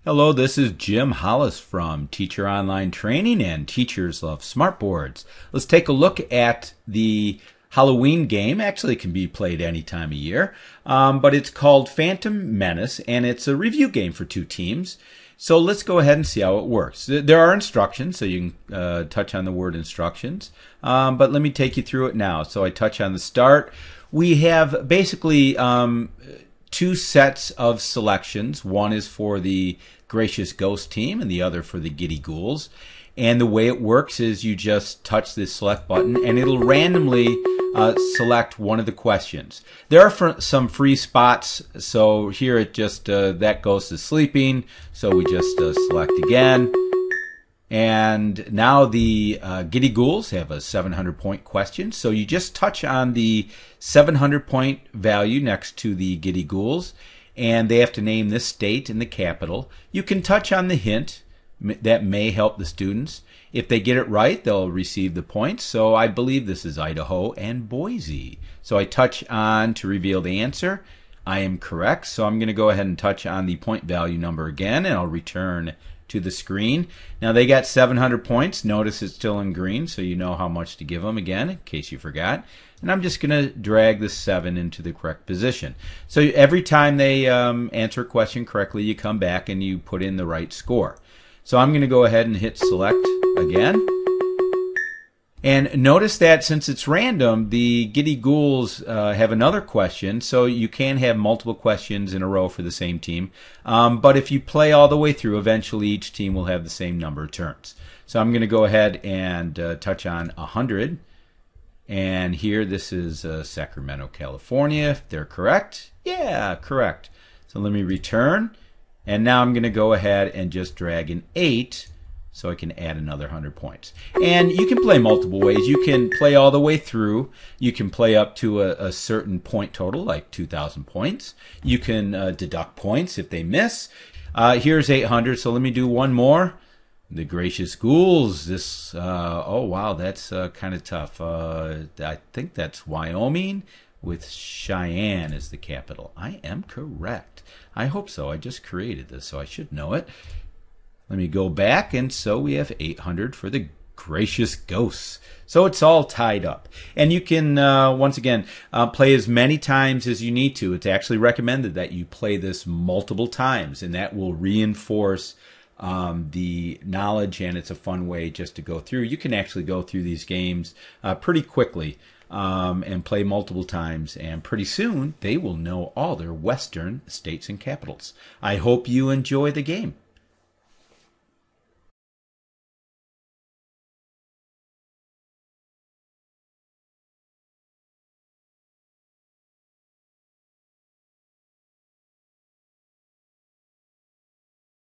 Hello, this is Jim Hollis from Teacher Online Training and Teachers Love Smartboards. Let's take a look at the Halloween game. Actually, it can be played any time of year, but it's called Phantom Menace, and it's a review game for two teams. So let's go ahead and see how it works. There are instructions, so you can touch on the word instructions, but let me take you through it now. So I touch on the start. We have basically two sets of selections. One is for the Gracious Ghost team and the other for the Giddy Ghouls. And the way it works is you just touch this select button and it'll randomly select one of the questions. There are some free spots, so here it just, that ghost is sleeping, so we just select again. And now the Giddy Ghouls have a 700-point question. So you just touch on the 700-point value next to the Giddy Ghouls, and they have to name this state and the capital. You can touch on the hint. That may help the students. If they get it right, they'll receive the points. So I believe this is Idaho and Boise. So I touch on to reveal the answer. I am correct. So I'm going to go ahead and touch on the point value number again, and I'll return to the screen. Now they got 700 points. Notice it's still in green, so you know how much to give them again, in case you forgot. And I'm just going to drag the 7 into the correct position. So every time they answer a question correctly, you come back and you put in the right score. So I'm going to go ahead and hit select again. And notice that since it's random, the Giddy Ghouls have another question, so you can have multiple questions in a row for the same team. But if you play all the way through, eventually each team will have the same number of turns. So I'm going to go ahead and touch on 100. And here, this is Sacramento, California. If they're correct, yeah, correct. So let me return. And now I'm going to go ahead and just drag an 8. So I can add another 100 points. And you can play multiple ways. You can play all the way through. You can play up to a certain point total, like 2,000 points. You can deduct points if they miss. Here's 800, so let me do one more. The Gracious Ghouls. This, oh wow, that's kind of tough. I think that's Wyoming, with Cheyenne as the capital. I am correct. I hope so. I just created this, so I should know it. Let me go back, and so we have 800 for the Gracious Ghosts. So it's all tied up. And you can, once again, play as many times as you need to. It's actually recommended that you play this multiple times, and that will reinforce the knowledge, and it's a fun way just to go through. You can actually go through these games pretty quickly and play multiple times, and pretty soon they will know all their Western states and capitals. I hope you enjoy the game.